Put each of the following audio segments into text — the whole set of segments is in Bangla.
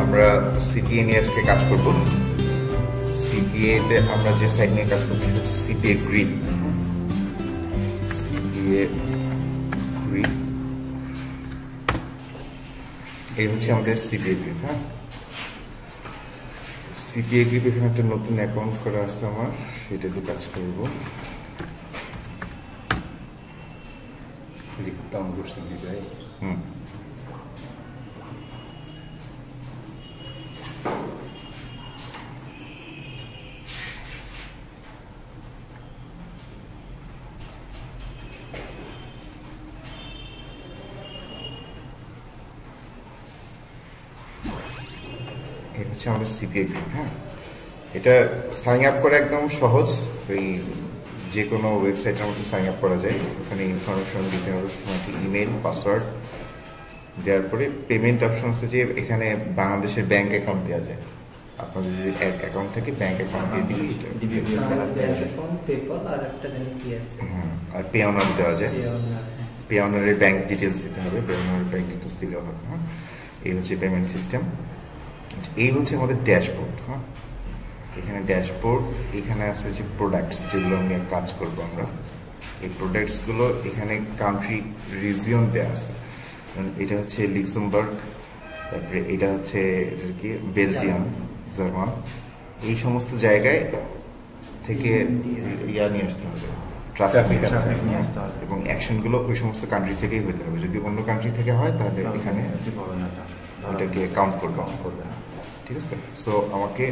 আমরা সিপিএ নিয়ে আজকে কাজ করব। সিপিএ তে আমরা যে সাইট নিয়ে কাজ করব সেটা হচ্ছে সিপিএ গ্রিপ। সিপিএ গ্রিপ এই হচ্ছে আমাদের সিপিএ গ্রিপ। হ্যাঁ, সিপিএ গ্রিপ এখানে একটা নতুন অ্যাকাউন্ট করা আছে আমার, সেটা দিয়ে কাজ করব। ডাউন করছি দিদাই। এটা হচ্ছে আমাদের সিপিএ গ্রিপ। হ্যাঁ, এটা সাইন আপ করা একদম সহজ। ওই যে কোনো ওয়েবসাইটের মধ্যে সাইন আপ করা যায়। ওখানে ইনফরমেশন দিতে হবে, ইমেল, পাসওয়ার্ড দেওয়ার পরে পেমেন্ট অপশন আছে যে এখানে বাংলাদেশের ব্যাংক অ্যাকাউন্ট দেওয়া যায়। আপনাদের যদি অ্যাকাউন্ট থাকে ব্যাংক অ্যাকাউন্ট দিয়ে দিলে আর পে অনার দেওয়া যায়। পে অনারের ব্যাংক ডিটেলস দিতে হবে, পে অনারের ব্যাংক ডিটেলস দিলেও হবে। হ্যাঁ, এই হচ্ছে পেমেন্ট সিস্টেম। এই হচ্ছে আমাদের ড্যাশবোর্ড। হ্যাঁ, এখানে ড্যাশবোর্ড, এখানে আছে যে প্রোডাক্টস যেগুলো নিয়ে কাজ করবো আমরা। এই প্রোডাক্টসগুলো এখানে কান্ট্রি রিজিয়ন দেওয়া আছে। এটা হচ্ছে লিক্সেমবার্গ, তারপরে এটা হচ্ছে কি বেলজিয়াম, জার্মান। এই সমস্ত জায়গায় থেকে নিয়ে আসতে হবে, ট্রাফিক নিয়ে আসতে হবে, এবং অ্যাকশনগুলো ওই সমস্ত কান্ট্রি থেকেই হতে হবে। যদি অন্য কান্ট্রি থেকে হয় তাহলে এখানে ওইটাকে কাউন্ট করবে না। ঠিক আছে? সো আমাকে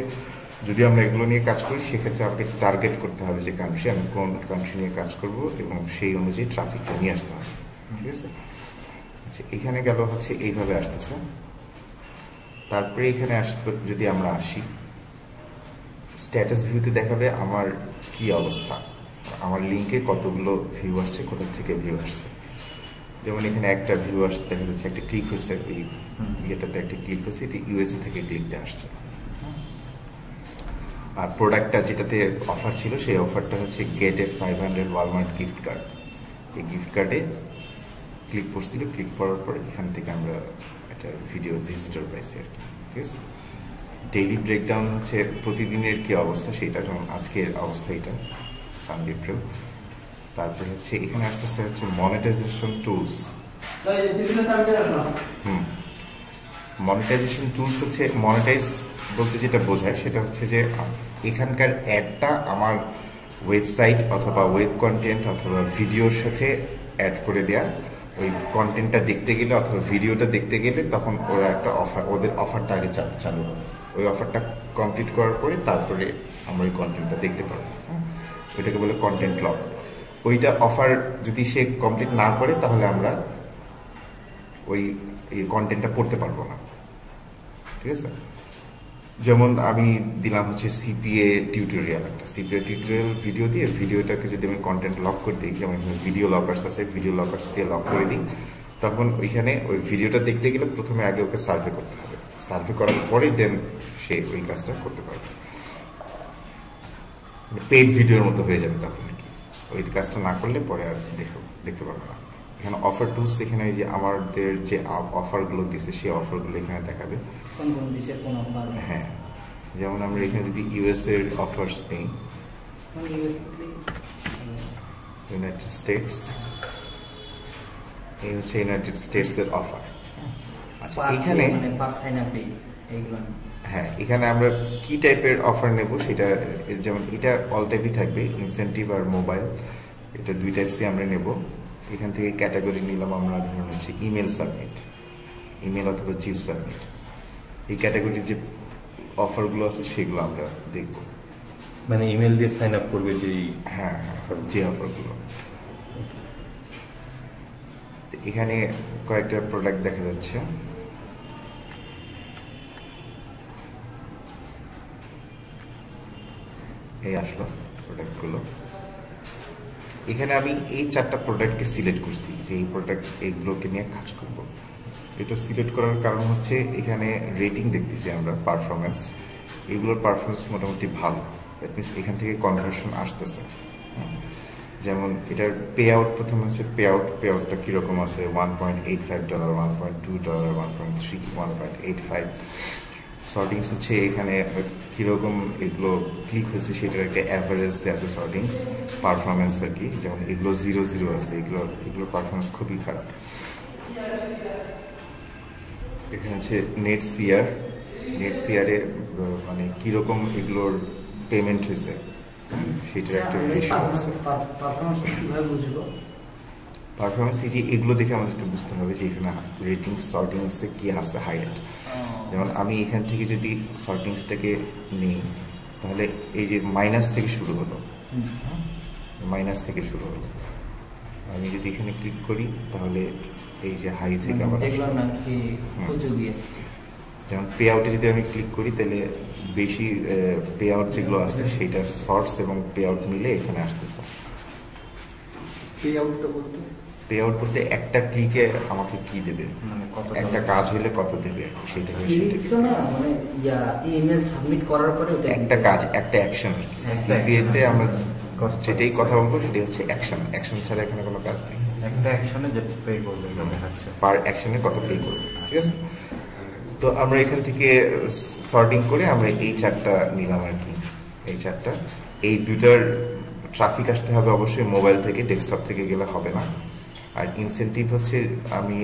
যদি আমরা এগুলো নিয়ে কাজ করি সেক্ষেত্রে আমাকে টার্গেট করতে হবে যে কান্ট্রি, আমি কোন কান্ট্রি নিয়ে কাজ করব এবং সেই অনুযায়ী ট্রাফিকটা নিয়ে আসতে হবে। ঠিক আছে? আচ্ছা, এখানে গেল হচ্ছে এইভাবে আসতেছে। তারপরে এখানে আসবে, যদি আমরা আসি স্ট্যাটাস ভিউতে দেখাবে আমার কি অবস্থা, আমার লিঙ্কে কতগুলো ভিউ আসছে, কোথা থেকে ভিউ আসছে। যেমন এখানে একটা ভিউ আসছে, দেখা যাচ্ছে একটা ক্লিক হয়েছে, এই ইয়েটাতে একটা ক্লিক হয়েছে, এটি ইউএসএ থেকে ক্লিকটা আসছে। আর প্রোডাক্টটা যেটাতে অফার ছিল সেই অফারটা হচ্ছে গেট এ 500 ওয়ালমার্ট গিফট কার্ড। এই গিফট কার্ডে ক্লিক করছিল, ক্লিক করার পর এখান থেকে আমরা একটা ভিডিও ভিজিটর পাইছি আর কি। ঠিক আছে? ডেইলি ব্রেকডাউন হচ্ছে প্রতিদিনের কি অবস্থা সেটা, যেমন আজকের অবস্থা এটা সানডে প্রেও। তারপরে হচ্ছে এখানে আসতেছে হচ্ছে মনিটাইজেশন টুলস। মনিটাইজেশন টুলস হচ্ছে, মনিটাইজ বলতে যেটা বোঝায় সেটা হচ্ছে যে এখানকার অ্যাডটা আমার ওয়েবসাইট অথবা ওয়েব কন্টেন্ট অথবা ভিডিওর সাথে অ্যাড করে দেয়া। ওই কন্টেন্টটা দেখতে গেলে অথবা ভিডিওটা দেখতে গেলে তখন ওরা একটা অফার, ওদের অফারটা আগে চালু হবে। ওই অফারটা কমপ্লিট করার পরে তারপরে আমরা ওই কন্টেন্টটা দেখতে পারবো। ওইটাকে বলে কন্টেন্ট লক। ওইটা অফার যদি সে কমপ্লিট না করে তাহলে আমরা ওই কন্টেন্টটা পড়তে পারবো না। ঠিক আছে? যেমন আমি দিলাম হচ্ছে সিপিএ টিউটোরিয়াল, একটা সিপিএ টিউটোরিয়াল ভিডিও দিয়ে ভিডিওটাকে যদি আমি কন্টেন্ট লক করে দিই, যেমন ভিডিও লকার্স আছে, ভিডিও লকার্স দিয়ে লক করে দিই, তখন ওইখানে ওই ভিডিওটা দেখতে গেলে প্রথমে আগে ওকে সার্ভে করতে হবে। সার্ভে করার পরে দেন সে ওই কাজটা করতে পারবে। পেইড ভিডিওর মতো হয়ে যাবে তখন আর কি। ওই কাজটা না করলে পরে আর দেখতে পারবে না। এখানে অফার টুলস, এখানে যে আমাদের যে অফারগুলো দিচ্ছে সেই অফারগুলো এখানে দেখাবে। হ্যাঁ, যেমন আমরা এখানে যদি ইউএস এর অফার্স নেই, ইউনাইটেড স্টেটস, এই হচ্ছে ইউনাইটেড স্টেটস এর অফার। আচ্ছা, এখানে হ্যাঁ, এখানে আমরা কি টাইপের অফার নেব সেটা, যেমন এটা অল টাইপই থাকবে, ইনসেন্টিভ আর মোবাইল, এটা দুই টাইপসই আমরা নেব। এখান থেকে ক্যাটাগরি নিলাম আমরা, ধরুন হচ্ছে ইমেল সাবমিট, ইমেল অথবা জিপ সাবমিট। এই ক্যাটাগরির যে অফারগুলো আছে সেগুলো আমরা দেখব। মানে ইমেল দিয়ে সাইন আপ করবে যে, হ্যাঁ, যে অফারগুলো। এখানে কয়েকটা প্রোডাক্ট দেখা যাচ্ছে। এই আসলো প্রোডাক্টগুলো। এখানে আমি এই 4টা প্রোডাক্টকে সিলেক্ট করছি যে এই প্রোডাক্ট এইগুলোকে নিয়ে কাজ করব। এটা সিলেক্ট করার কারণ হচ্ছে এখানে রেটিং দেখতেছি আমরা, পারফরমেন্স, এগুলোর পারফরমেন্স মোটামুটি ভালো। দ্যাট মিনস এখান থেকে কনভার্সন আসতেছে। যেমন এটার পে আউট, প্রথমে হচ্ছে পে আউটটা কীরকম আছে, $1.85, $1.2, 1.3, 1.85। সর্টিংস হচ্ছে এখানে কীরকম এগুলো ক্লিক হয়েছে সেটার একটা অ্যাভারেজ দেওয়া আছে সর্টিংস পারফরমেন্স আর কি, যেমন এগুলো 0 আছে, এগুলোর পারফরমেন্স খুবই খারাপ। এখানে হচ্ছে নেট সিআরে মানে কীরকম এগুলোর পেমেন্ট হয়েছে সেটার একটা রেশিও আছে। পারফরমেন্স এই যে এগুলো দেখে আমাদেরকে বুঝতে হবে যে এখানে রেটিংস সর্টিংসে কী আসছে হাইয়েস্ট। যেমন আমি এখান থেকে যদি সর্টিংসটাকে নিই তাহলে এই যে মাইনাস থেকে শুরু হলো, আমি যদি এখানে ক্লিক করি তাহলে এই যে হাই থেকে আবার যেমন পে আউটে যদি আমি ক্লিক করি তাহলে বেশি পে আউট যেগুলো আছে সেইটার শর্টস এবং পে আউট মিলে এখানে আসতেছে। পে আউট বলতে একটা ক্লিকে আমাকে কি দেবে, একটা কাজ হলে কত দেবে সেটা একটা কাজ, একটা অ্যাকশন। সিপিএতে আমরা যেটাই কথা বলবো সেটাই হচ্ছে অ্যাকশন ছাড়া এখানে কোনো কাজ নেই। একটা অ্যাকশনে যে পে করবে পার অ্যাকশনে কত পে করবে, ঠিক আছে। তো আমরা এখান থেকে সর্টিং করে আমরা এই চারটা নিলাম আর কি, এই দুটার ট্রাফিক আসতে হবে অবশ্যই মোবাইল থেকে, ডেস্কটপ থেকে গেলে হবে না। আর ইনসেন্টিভ হচ্ছে আমি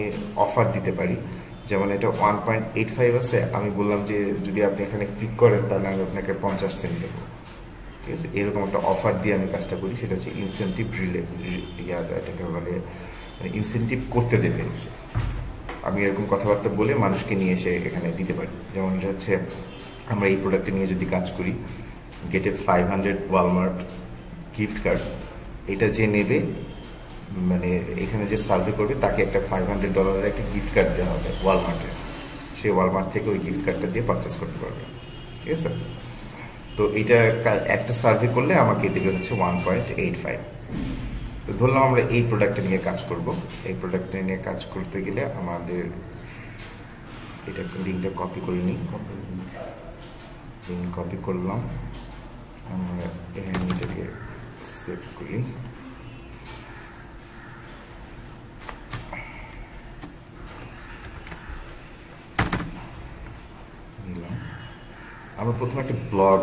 অফার দিতে পারি, যেমন এটা 1.85 আছে, আমি বললাম যে যদি আপনি এখানে ক্লিক করেন তাহলে আমি আপনাকে 50 সেন্ট দেবো, ঠিক আছে। এরকম একটা অফার দিয়ে আমি কাজটা করি, সেটা হচ্ছে ইনসেন্টিভ এটাকে বলে ইনসেন্টিভ করতে দেবে। আমি এরকম কথাবার্তা বলে মানুষকে নিয়ে এসে এখানে দিতে পারি। যেমন এটা হচ্ছে আমরা এই প্রোডাক্টটা নিয়ে যদি কাজ করি, গেটে 500 ওয়ালমার্ট গিফট কার্ড, এটা যে নেবে মানে এখানে যে সার্ভে করবে তাকে একটা $500 একটা গিফট কার্ড দেওয়া হবে ওয়ালমার্টে, সে ওয়ালমার্ট থেকে ওই গিফট কার্ডটা দিয়ে পারচেস করতে পারবে, ঠিক আছে। তো এটা একটা সার্ভে করলে আমাকে দেবে হচ্ছে 1.85। তো ধরলাম আমরা এই প্রোডাক্টটা নিয়ে কাজ করব। এই প্রোডাক্টটা নিয়ে কাজ করতে গেলে আমাদের এটা লিঙ্কটা কপি করে নিই, লিঙ্ক কপি করলাম, আমরা এখানে এটাকে সেভ করি। আমরা প্রথমে একটা ব্লগ,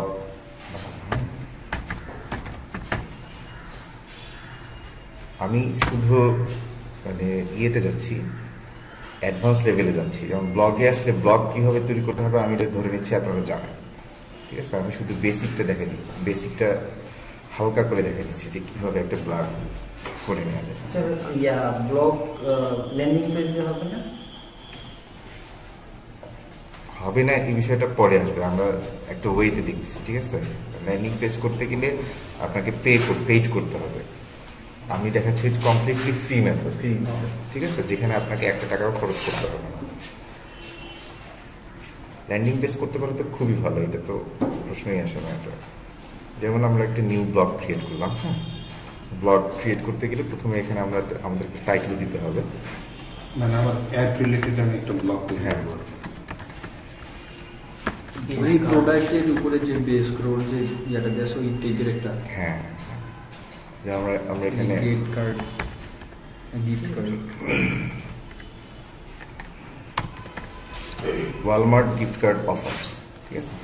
আমি শুধু মানে ইয়েতে যাচ্ছি, অ্যাডভান্স লেভেলে যাচ্ছি। যেমন ব্লগে আসলে ব্লগ কীভাবে তৈরি করতে হবে আমি এটা ধরে নিচ্ছি আপনারা জানেন, ঠিক আছে। আমি শুধু বেসিকটা দেখে দিচ্ছি, বেসিকটা হালকা করে দেখে দিচ্ছি যে কীভাবে একটা ব্লগ করে নেওয়া যায়। ব্লগ ল্যান্ডিং পেজ হবে না এই বিষয়টা পরে আসবে, আমরা একটা ওয়েতে দেখতেছি, ঠিক আছে। ল্যান্ডিং পেজ করতে গেলে আপনাকে পেইড করতে হবে। আমি দেখাচ্ছি কমপ্লিটলি ফ্রি মেথড, ঠিক আছে, যেখানে আপনাকে একটা টাকাও খরচ করতে হবে না। ল্যান্ডিং পেজ করতে পারলে তো খুবই ভালো, এটা তো প্রশ্নই আসে না। এটা যেমন আমরা একটা নিউ ব্লগ ক্রিয়েট করলাম, ব্লগ ক্রিয়েট করতে গেলে প্রথমে এখানে আমাদেরকে টাইটেল দিতে হবে, মানে আমার অ্যাড রিলেটেড আমি একটা ব্লগ তৈরি করব। এই প্রোডাক্টের উপরে যে বেস ক্রোল যে ইয়াটা দেশ ওই টাইপের একটা, হ্যাঁ যে আমরা এখানে gift card Walmart gift card offers, ঠিক আছে।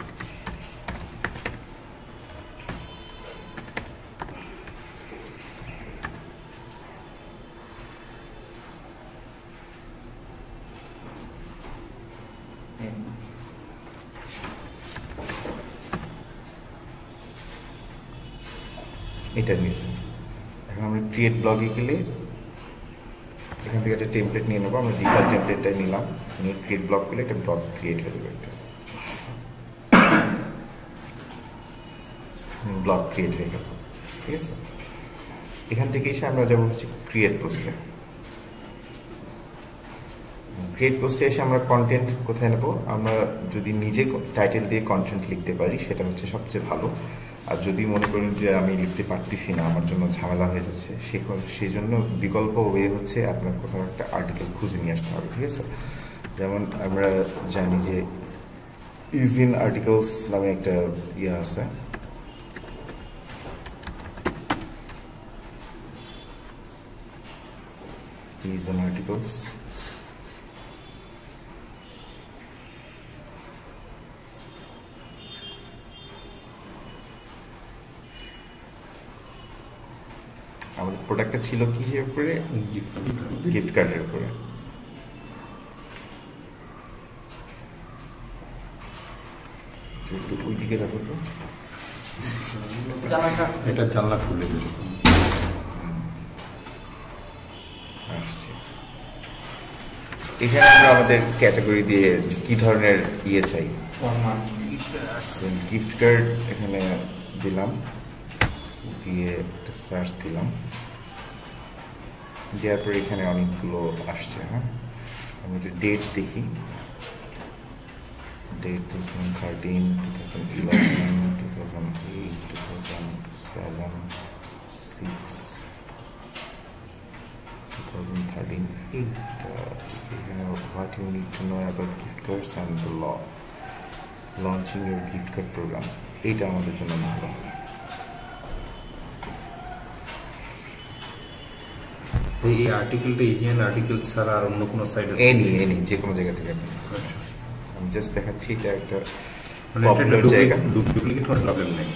এটা নিচ্ছি। এখন আমরা ক্রিয়েট ব্লগে গেলে এখান থেকে একটা টেমপ্লেট নিয়ে নেবো, আমরা ডিফল্ট টেমপ্লেটটা নিলাম, নিয়ে ক্রিয়েট ব্লগ করলে একটা ব্লগ ক্রিয়েট হয়ে যাবে, একটা ব্লগ ক্রিয়েট হয়ে গেল, ঠিক আছে। এখান থেকে এসে আমরা যাবো হচ্ছে ক্রিয়েট পোস্টে। ক্রিয়েট পোস্টে এসে আমরা কন্টেন্ট কোথায় নেবো, আমরা যদি নিজে টাইটেল দিয়ে কন্টেন্ট লিখতে পারি সেটা হচ্ছে সবচেয়ে ভালো। আর যদি মনে করেন যে আমি লিখতে পারতেছি না, আমার জন্য ঝামেলা হয়ে যাচ্ছে, সেই জন্য বিকল্প ওয়ে হচ্ছে আপনার কোথাও একটা আর্টিকেল খুঁজে নিয়ে আসতে হবে, ঠিক আছে। যেমন আমরা জানি যে ইউজিন আর্টিকেলস নামে একটা ইয়ে আছে, ইউজিন আর্টিকেলস। প্রোডাক্টটা ছিল কিসের উপরে? গিফট কার্ডের উপরে। একটু ওই দিকে রাখো তো। এটা জানলা খুলে দিল। আসছে এখানে আমরা আমাদের ক্যাটাগরি দিয়ে কি ধরনের ইয়ে চাই, গিফট কার্ড এখানে দিলাম, দিয়ে একটা সার্চ দিলাম, দেওয়ার পরে এখানে অনেকগুলো আসছে। হ্যাঁ, আমি একটা ডেট দেখি, date 2013, 2011, 2008, 2007, 6, 2013, 8. What you need to know about gift cards and the law. Launching your gift card program. এটা আমাদের জন্য ভালো। এই আর্টিকেলটা ইন্ডিয়ান আর্টিকেল ছাড়া আর অন্য কোনো সাইট আছে? এনি যে কোনো জায়গা থেকে আপনি। আমি জাস্ট দেখাচ্ছি এটা একটা মানে পপুলার জায়গা। ডুপ্লিকেট হওয়ার প্রবলেম নেই?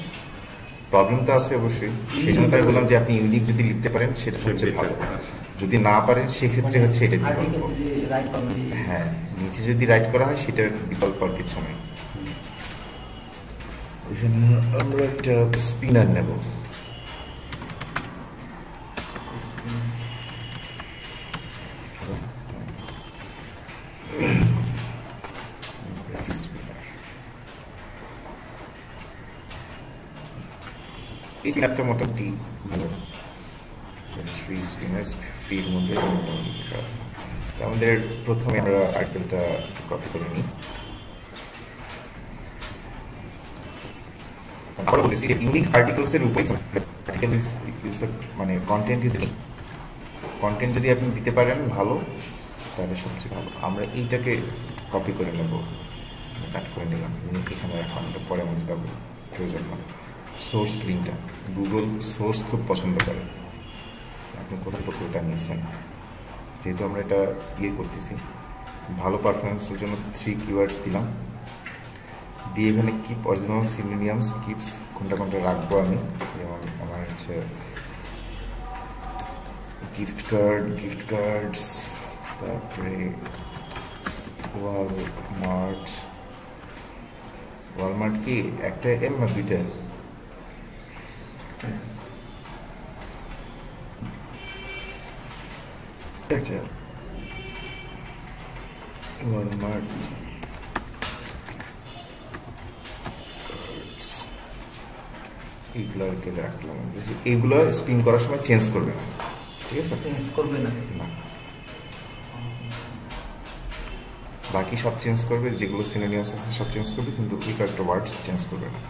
প্রবলেম তো আছে অবশ্যই, সেই জন্য তাই বললাম যে আপনি ইউনিক যদি লিখতে পারেন সেটা সবচেয়ে ভালো। যদি না পারেন সেক্ষেত্রে হচ্ছে এটা বিকল্প। হ্যাঁ, নিচে যদি রাইট করা হয় সেটার বিকল্প আর কিছু নেই। এখানে আমরা একটা স্পিনার নেব। এই স্পিনারটা মোটামুটি ভালো, ফ্রি স্পিনার্স, ফ্রির মধ্যে মোটামুটি খারাপ। আমাদের প্রথমে আমরা আর্টিকেলটা কপি করে নিই। আবার বলতেছি যে ইউনিক আর্টিকেলস এর উপরে আর্টিকেল ইজ মানে কন্টেন্ট ইজ কন্টেন্ট যদি আপনি দিতে পারেন ভালো তাহলে সবচেয়ে ভালো। আমরা এইটাকে কপি করে নেব, কাট করে নিলাম, এখানে রাখলাম, পরে আমাদের পাবো প্রয়োজন না। সোর্স লিঙ্কটা গুগল সোর্স খুব পছন্দ করে, আপনি কোথাও তো ওটা নিচ্ছেন। যেহেতু আমরা এটা ইয়ে করতেছি, ভালো পারফরমেন্সের জন্য 3 কিওয়ার্ডস দিলাম, দিয়ে এখানে কিপ অরিজিনাল সিনোনিয়ামস, কিপস কোনটা কোনটা রাখবো আমি। যেমন আমার হচ্ছে গিফট কার্ডস, তারপরে ওয়ালমার্ট কি একটা এল না দুইটা? একটা ওয়ালমার্ট এইগুলো আর কি রাখলাম। এইগুলো স্পিন করার সময় চেঞ্জ করবে না, ঠিক আছে? চেঞ্জ করবে না, বাকি সব চেঞ্জ করবে, যেগুলো সিনোনিয়ামস আছে সব চেঞ্জ করবে, কিন্তু এই কয়েকটা ওয়ার্ডস চেঞ্জ করবে না।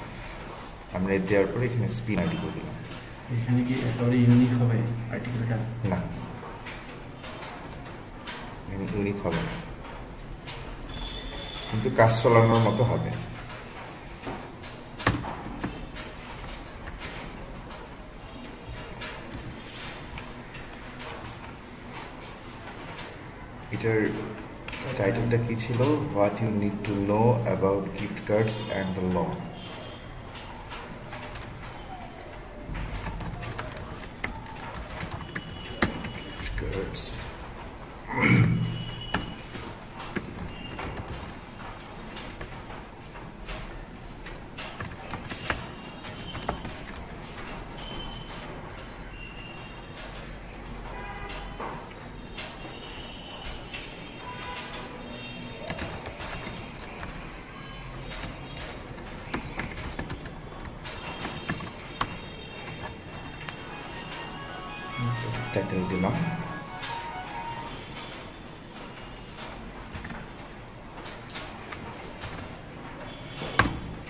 আমরা দেওয়ার পরে এখানে স্পিন আর্টিকেল দিলাম। এখানে কি একেবারে ইউনিক হবে আর্টিকেলটা? না, ইউনিক হবে না, কিন্তু কাজ চালানোর মতো হবে। এটার টাইটেলটা কি ছিল? What you need to know about gift cards and the law. Gift cards, title দিলাম।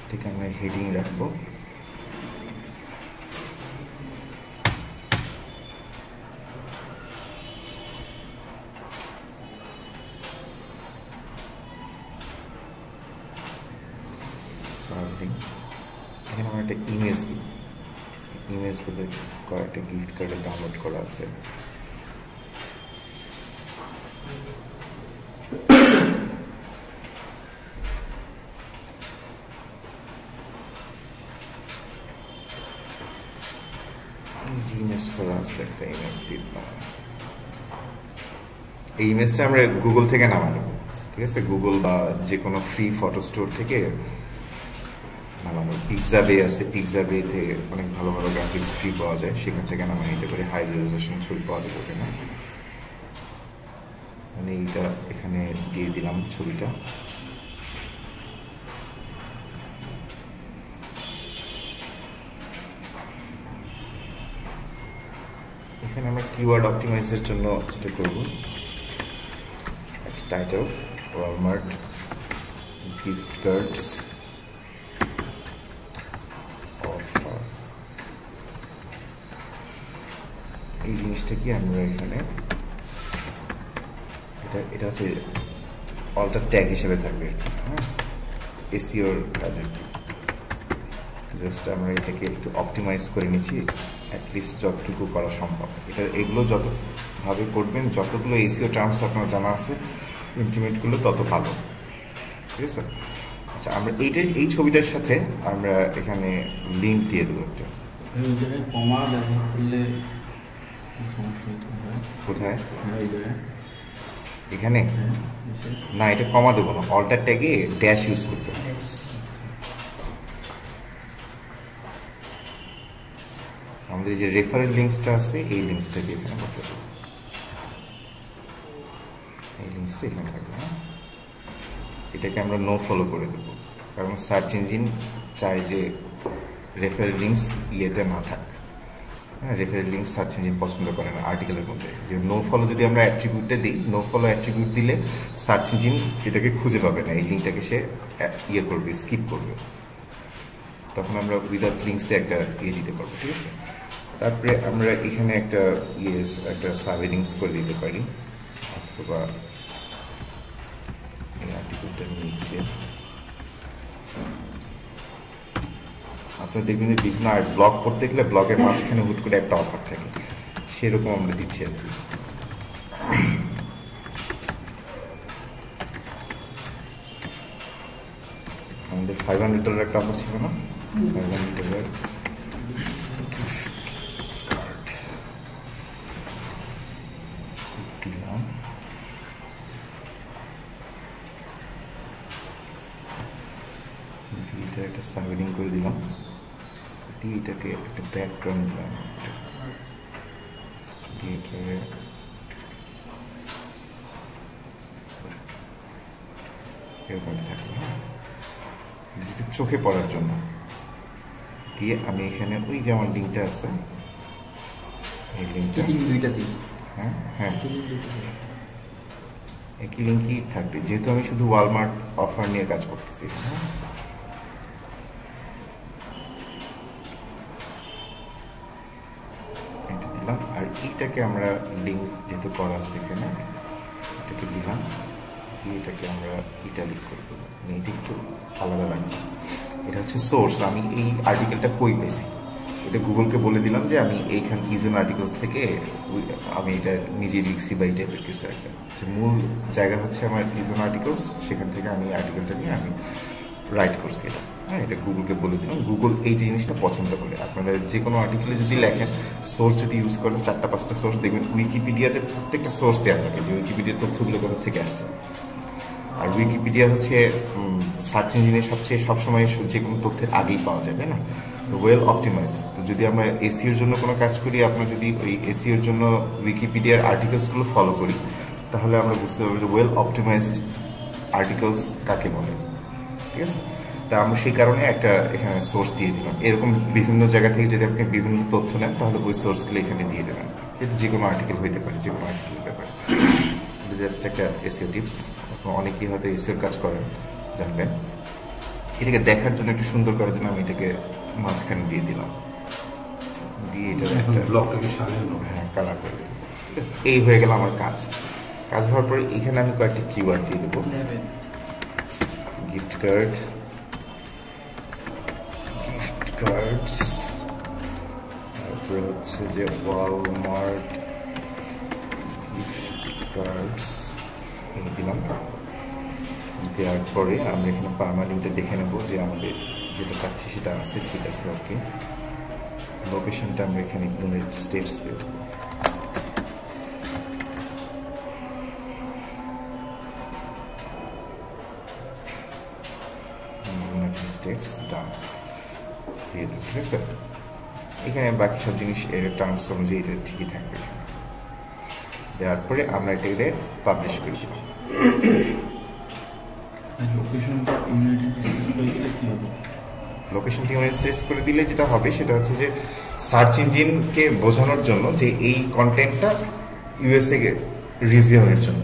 ঠিক আমরা হেডিং রাখবো। এখানে আমরা একটা ইমেজ দিই, ইমেজ বলে কয়েকটা গিফট কার্ডে ডাউনলোড করা আছে। ইমেজ জাস্ট একটা ইমেজ দিলাম। এই ইমেজটা আমরা গুগল থেকে নামানো, ঠিক আছে, গুগল বা যে কোনো ফ্রি ফটো স্টোর থেকে নামানো। পিক্সাবে আছে, পিক্সাবেতে অনেক ভালো ভালো গ্রাফিক্স ফ্রি পাওয়া যায়, সেখান থেকে নামানো নিতে পারে। হাই রেজলিউশন ছবি পাওয়া যাবে ওখানে। মানে এইটা এখানে দিয়ে দিলাম ছবিটা। এখানে আমরা কিওয়ার্ড অপটিমাইজের জন্য যেটা করব, একটা title Walmart gift cards offer, এই জিনিসটা কি আমরা এখানে এটা হচ্ছে অল্টার ট্যাগ হিসেবে থাকবে, হ্যাঁ, এসইওর কাজে। জাস্ট আমরা এটাকে একটু অপটিমাইজ করে নিচ্ছি, অ্যাটলিস্ট যতটুকু করা সম্ভব। এগুলো যতভাবে করবেন, যতগুলো এসইও টার্মস আপনার জানা আছে ইমপ্লিমেন্টগুলো তত ভালো, ঠিক আছে। আচ্ছা, আমরা এই ছবিটার সাথে আমরা এখানে লিঙ্ক দিয়ে দেবো একটা। কমা ব্যবহার করলে সমস্যা হতে পারে। কোথায়? এই জায়গায় এখানে না, এটা কমা দেবো না, অল্টার ট্যাগে ড্যাশ ইউজ করতে হবে। আমাদের যে রেফারেল লিঙ্কসটা আছে, এই লিঙ্কসটাকে এখানে করতে দেবো, এই লিঙ্কসটা এখানে থাকবে। হ্যাঁ, এটাকে আমরা নো ফলো করে দেবো, কারণ সার্চ ইঞ্জিন চায় যে রেফারেল লিঙ্কস ইয়েতে না থাক। হ্যাঁ, রেফারেল লিঙ্ক সার্চ ইঞ্জিন পছন্দ করে না আর্টিকেলের মধ্যে। যে নো ফলো যদি আমরা অ্যাট্রিবিউটে দিই, নো ফলো অ্যাট্রিবিউট দিলে সার্চ ইঞ্জিন এটাকে খুঁজে পাবে না, এই লিঙ্কটাকে সে ইয়ে করবে, স্কিপ করবে। তখন আমরা উইদাউট লিঙ্কসে একটা ইয়ে দিতে পারবো, ঠিক আছে। তারপরে আমরা এখানে একটা একটা সাব লিঙ্কস করে দিতে পারি, অথবা এই আর্টিকেলটা নিচে আপনারা দেখবেন যে বিভিন্ন ব্লগ পড়তে গেলে ব্লগের মাঝখানে হুট করে একটা অফার থাকে, সেরকম আমরা দিচ্ছি আর কি। আমাদের $500 একটা অফার ছিল না, $500 দিলাম। এটা একটা সাবলিং করে দিলাম, দিয়ে এটাকে একটা ব্যাকগ্রাউন্ড দিলাম, দিয়ে এটাকে এরকম থাকবে, যেটা চোখে পড়ার জন্য। দিয়ে আমি এখানে ওই যে আমার লিঙ্কটা আছে, এই লিঙ্কটা দুইটা দিই। হ্যাঁ হ্যাঁ, একই লিঙ্কই থাকবে, যেহেতু আমি শুধু ওয়ালমার্ট অফার নিয়ে কাজ করতেছি। হ্যাঁ, এটা দিলাম। আর এইটাকে আমরা লিঙ্ক যেহেতু করা আছে এখানে, এটাকে দিলাম, দিয়ে এটাকে আমরা ইটালিক করে দেবো, মানে এটা একটু আলাদা লাগবে। এটা হচ্ছে সোর্স, আমি এই আর্টিকেলটা কই পেয়েছি এটা গুগলকে বলে দিলাম যে আমি এইখান ইজন আর্টিকেলস থেকে আমি এটা নিজে লিখছি বা এই টাইপের কিছু একটা। মূল জায়গা হচ্ছে আমার ইজন আর্টিকেলস, সেখান থেকে আমি আর্টিকেলটা নিয়ে আমি রাইট করছি এটা। হ্যাঁ, এটা গুগলকে বলে দিলাম, গুগল এই জিনিসটা পছন্দ করে। আপনারা যে কোনো আর্টিকেলে যদি লেখেন, সোর্স যদি ইউজ করেন, 4-5টা সোর্স দেখবেন, উইকিপিডিয়াতে প্রত্যেকটা সোর্স দেওয়া থাকে যে উইকিপিডিয়ার তথ্যগুলো কোথা থেকে আসছে। আর উইকিপিডিয়া হচ্ছে সার্চ ইঞ্জিনে সবসময় যে কোনো তথ্যের আগেই পাওয়া যাবে না, ওয়েল অপটিমাইজড। তো যদি আমরা এসইওর জন্য কোনো কাজ করি, আমরা যদি ওই এসইওর জন্য উইকিপিডিয়ার আর্টিকেলসগুলো ফলো করি, তাহলে আমরা বুঝতে পারবো যে ওয়েল অপটিমাইজড আর্টিকেলস কাকে বলে, ঠিক আছে। তা আমরা সেই কারণে একটা এখানে সোর্স দিয়ে দিলাম। এরকম বিভিন্ন জায়গা থেকে যদি আপনি বিভিন্ন তথ্য নেন, তাহলে ওই সোর্সগুলো এখানে দিয়ে দেবেন। এটা যে কোনো আর্টিকেল হইতে পারে, যে কোনো আর্টিকেল হতে পারে। জাস্ট একটা এসইও টিপস, অনেকেই হয়তো এসইওর কাজ করেন, জানবেন। এটাকে দেখার জন্য, একটু সুন্দর করার জন্য আমি এটাকে মাঝখানে দিয়ে দিলাম, দিয়ে এটা একটা ব্লকটাকে সাজানো, হ্যাঁ, কালার করে দিলাম, ঠিক আছে। এই হয়ে গেল আমার কাজ হওয়ার পরে এখানে আমি কয়েকটি কিওয়ার্ড দিয়ে দেবো। গিফট কার্ড, গিফট কার্ডস, তারপরে হচ্ছে যে ওয়ালমার্ট গিফট কার্ডস, এই দিলাম। দেওয়ার পরে আমরা এখানে পার্মালিংটা দেখে নেবো যে আমাদের যেটা চাচ্ছি সেটা আছে, ঠিক আছে, ওকে। লোকেশনটা আমরা এখানে ইউনাইটেড স্টেটস পেয়ে যাবো। ইউনাইটেড স্টেটস ডান দিয়ে দেবো, ঠিক আছে। এখানে বাকি সব জিনিস এর টার্মস অনুযায়ী এটা ঠিকই থাকবে। দেওয়ার পরে আমরা এটাকে পাবলিশ করে দিলাম। লোকেশনটা ইউনাইটেড স্টেটস করে দিলে কি হবে? লোকেশনটি ইউনাইটেড স্টেটস করে দিলে যেটা হবে সেটা হচ্ছে যে সার্চ ইঞ্জিনকে বোঝানোর জন্য যে এই কন্টেন্টটা ইউএসএ রিজিয়নের জন্য,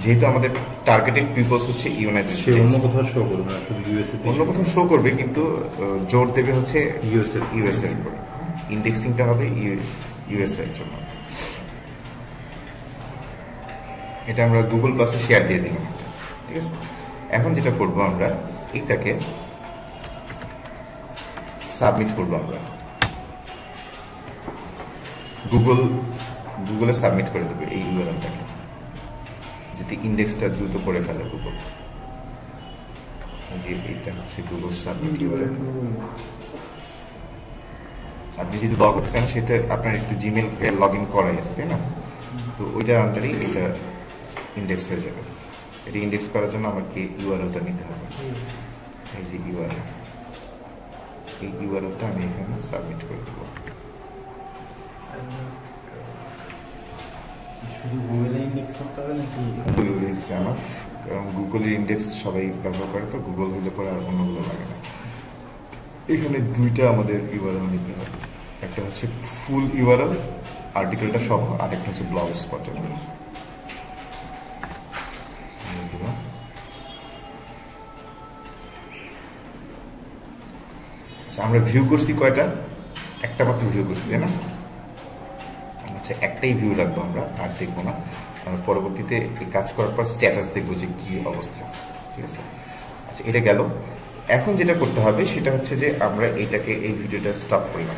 যেহেতু আমাদের টার্গেটেড পিপলস হচ্ছে ইউনাইটেড সে অন্য স্টেটস, কোথাও শো করবে না, শুধু ইউএসএ অন্য কোথাও শো করবে কিন্তু জোর দেবে হচ্ছে ইউএসএ ইউএসএ এর উপর। ইন্ডেক্সিংটা হবে ইউএসএ এর জন্য। এটা আমরা গুগল প্লাসে শেয়ার দিয়ে দিলাম, ঠিক আছে। এখন যেটা করবো আমরা এইটাকে সাবমিট করবো, আমরা গুগলে সাবমিট করে দেবো এই ইউআরএলটাকে, যাতে ইন্ডেক্সটা দ্রুত করে ফেলে গুগল। এইটা হচ্ছে গুগল সাবমিট ইউআরএল। আপনি যদি লগ করছেন সেটা আপনার একটু জিমেল লগ ইন করাই আছে, তাই না? তো ওইটার আন্ডারেই এটা ইন্ডেক্স হয়ে যাবে। এটা ইন্ডেক্স করার জন্য আমাকে ইউআরএলটা নিতে হবে। এই যে ইউআরএল, এই ইউআরএলটা আমি এখানে সাবমিট করে দেবো। শুধু গুগলে ইন্ডেক্স করতে হবে নাকি? গুগল ইজ এনাফ, কারণ গুগলের ইন্ডেক্স সবাই ব্যবহার করে, তো গুগল হলে পরে আর অন্যগুলো লাগে না। এখানে দুইটা আমাদের ইউআরএল নিতে হবে, একটা হচ্ছে ফুল ইউআরএল আর্টিকেলটা সহ, আর একটা হচ্ছে ব্লগ স্পটের। আমরা ভিউ করছি কয়টা? একটা মাত্র ভিউ করছি, তাই না? আচ্ছা, একটাই ভিউ রাখবো আমরা, আর দেখবো না। আমরা পরবর্তীতে এই কাজ করার পর স্ট্যাটাস দেখবো যে কি অবস্থা, ঠিক আছে। আচ্ছা, এটা গেল। এখন যেটা করতে হবে সেটা হচ্ছে যে আমরা এইটাকে, এই ভিডিওটা স্টপ করলাম।